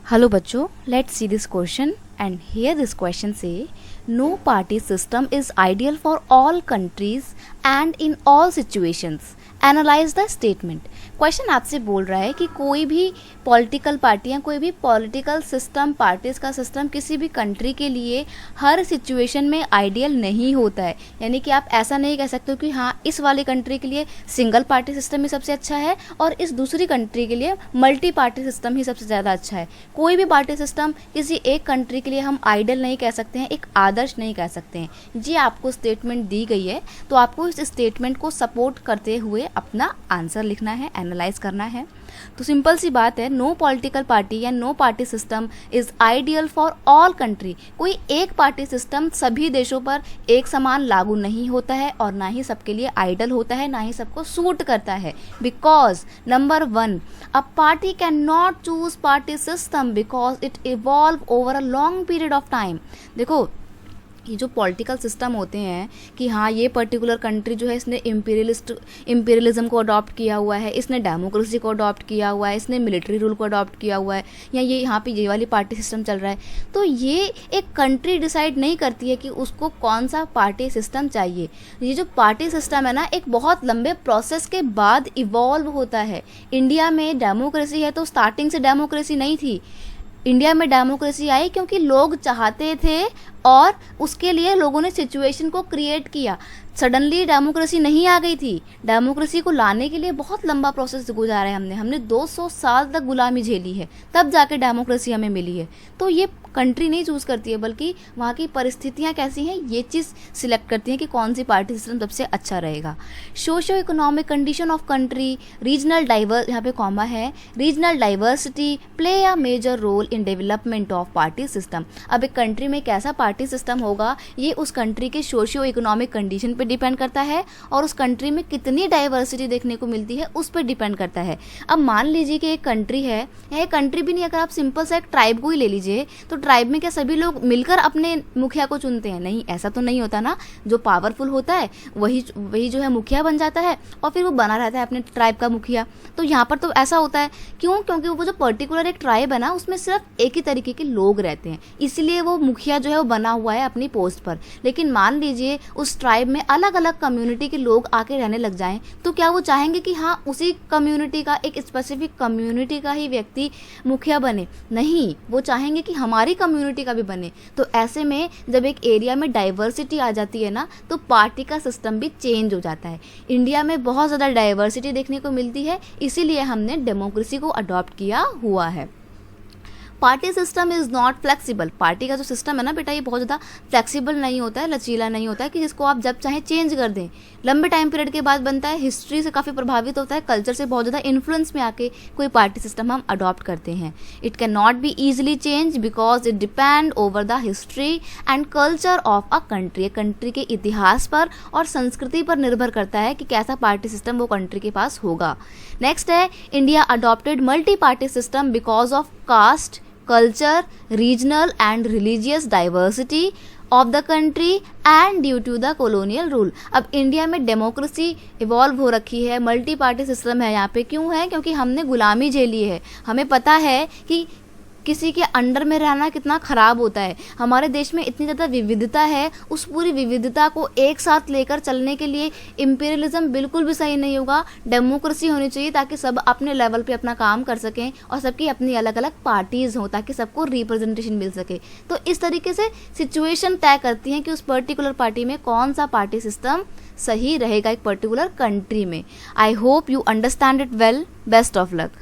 Hello बच्चों, let's see this question and here this question say no party system is ideal for all countries and in all situations. Analyze the statement. Question आपसे बोल रहा है कि कोई भी political party या कोई भी पॉलिटिकल सिस्टम पार्टीज का सिस्टम किसी भी कंट्री के लिए हर सिचुएशन में आइडियल नहीं होता है। यानी कि आप ऐसा नहीं कह सकते हो कि हाँ इस वाली कंट्री के लिए सिंगल पार्टी सिस्टम ही सबसे अच्छा है और इस दूसरी कंट्री के लिए मल्टी पार्टी सिस्टम ही सबसे ज़्यादा अच्छा है। कोई भी पार्टी सिस्टम किसी एक कंट्री के लिए हम आइडियल नहीं कह सकते हैं, एक आदर्श नहीं कह सकते हैं। जी आपको स्टेटमेंट दी गई है तो आपको इस स्टेटमेंट को सपोर्ट करते हुए अपना आंसर लिखना है, एनालाइज करना है। तो सिंपल सी बात है, नो पॉलिटिकल पार्टी या no party system is ideal for all country. कोई एक पार्टी सिस्टम सभी देशों पर एक समान लागू नहीं होता है और ना ही सबके लिए आइडियल होता है, ना ही सबको सूट करता है। Because number 1, a party can not choose party system because it evolve over a long period of time. देखो ये जो पॉलिटिकल सिस्टम होते हैं कि हाँ ये पर्टिकुलर कंट्री जो है इसने इम्पीरियलिज्म को अडॉप्ट किया हुआ है, इसने डेमोक्रेसी को अडॉप्ट किया हुआ है, इसने मिलिट्री रूल को अडॉप्ट किया हुआ है, या ये यहाँ पे ये वाली पार्टी सिस्टम चल रहा है, तो ये एक कंट्री डिसाइड नहीं करती है कि उसको कौन सा पार्टी सिस्टम चाहिए। ये जो पार्टी सिस्टम है ना एक बहुत लंबे प्रोसेस के बाद इवॉल्व होता है। इंडिया में डेमोक्रेसी है तो स्टार्टिंग से डेमोक्रेसी नहीं थी। इंडिया में डेमोक्रेसी आई क्योंकि लोग चाहते थे और उसके लिए लोगों ने सिचुएशन को क्रिएट किया। सडनली डेमोक्रेसी नहीं आ गई थी। डेमोक्रेसी को लाने के लिए बहुत लंबा प्रोसेस गुजारा है हमने 200 साल तक गुलामी झेली है, तब जाके डेमोक्रेसी हमें मिली है। तो ये कंट्री नहीं चूज़ करती है बल्कि वहाँ की परिस्थितियाँ कैसी हैं ये चीज़ सिलेक्ट करती हैं कि कौन सी पार्टी सिस्टम सबसे अच्छा रहेगा। Socio economic condition of country, regional यहाँ पे कॉमा है, regional diversity play a major role in development of party system. अब एक कंट्री में कैसा पार्टी सिस्टम होगा ये उस कंट्री के सोशियो इकोनॉमिक कंडीशन पे डिपेंड करता है और उस कंट्री में कितनी डाइवर्सिटी देखने को मिलती है उस पर डिपेंड करता है। अब मान लीजिए कि एक कंट्री है, या एक कंट्री भी नहीं, अगर आप सिंपल सा एक ट्राइब को ही ले लीजिए तो ट्राइब में क्या सभी लोग मिलकर अपने मुखिया को चुनते हैं? नहीं, ऐसा तो नहीं होता ना। जो पावरफुल होता है वही जो है मुखिया बन जाता है और फिर वो बना रहता है अपने ट्राइब का मुखिया। तो यहाँ पर तो ऐसा होता है, क्यों? क्योंकि वो जो पर्टिकुलर एक ट्राइब है ना उसमें सिर्फ एक ही तरीके के लोग रहते हैं, इसलिए वो मुखिया जो है वो बना हुआ है अपनी पोस्ट पर। लेकिन मान लीजिए उस ट्राइब में अलग अलग कम्युनिटी के लोग आके रहने लग जाएं तो क्या वो चाहेंगे कि हाँ उसी कम्युनिटी का, एक स्पेसिफिक कम्युनिटी का ही व्यक्ति मुखिया बने? नहीं, वो चाहेंगे कि हमारी कम्युनिटी का भी बने। तो ऐसे में जब एक एरिया में डाइवर्सिटी आ जाती है ना तो पार्टी का सिस्टम भी चेंज हो जाता है। इंडिया में बहुत ज़्यादा डाइवर्सिटी देखने को मिलती है, इसीलिए हमने डेमोक्रेसी को अडॉप्ट किया हुआ है। Party system is not flexible. Party का जो सिस्टम है ना बेटा ये बहुत ज़्यादा फ्लेक्सिबल नहीं होता है, लचीला नहीं होता है कि जिसको आप जब चाहें चेंज कर दें। लंबे टाइम पीरियड के बाद बनता है, हिस्ट्री से काफ़ी प्रभावित होता है, कल्चर से बहुत ज़्यादा इन्फ्लुएंस में आके कोई पार्टी सिस्टम हम अडॉप्ट करते हैं। It can not be easily change because it depend over the history and culture of a country. Country के इतिहास पर और संस्कृति पर निर्भर करता है कि कैसा पार्टी सिस्टम वो कंट्री के पास होगा। नेक्स्ट है, India adopted multi party system because of caste, culture, regional and religious diversity of the country and due to the colonial rule। अब इंडिया में डेमोक्रेसी इवॉल्व हो रखी है, मल्टी पार्टी सिस्टम है यहाँ पे। क्यों है? क्योंकि हमने गुलामी झेली है। हमें पता है कि किसी के अंडर में रहना कितना ख़राब होता है। हमारे देश में इतनी ज़्यादा विविधता है, उस पूरी विविधता को एक साथ लेकर चलने के लिए इम्पीरियलिज्म बिल्कुल भी सही नहीं होगा। डेमोक्रेसी होनी चाहिए ताकि सब अपने लेवल पे अपना काम कर सकें और सबकी अपनी अलग अलग पार्टीज़ हों ताकि सबको रिप्रेजेंटेशन मिल सके। तो इस तरीके से सिचुएशन तय करती हैं कि उस पर्टिकुलर पार्टी में कौन सा पार्टी सिस्टम सही रहेगा एक पर्टिकुलर कंट्री में। I hope you understand it well. Best of luck.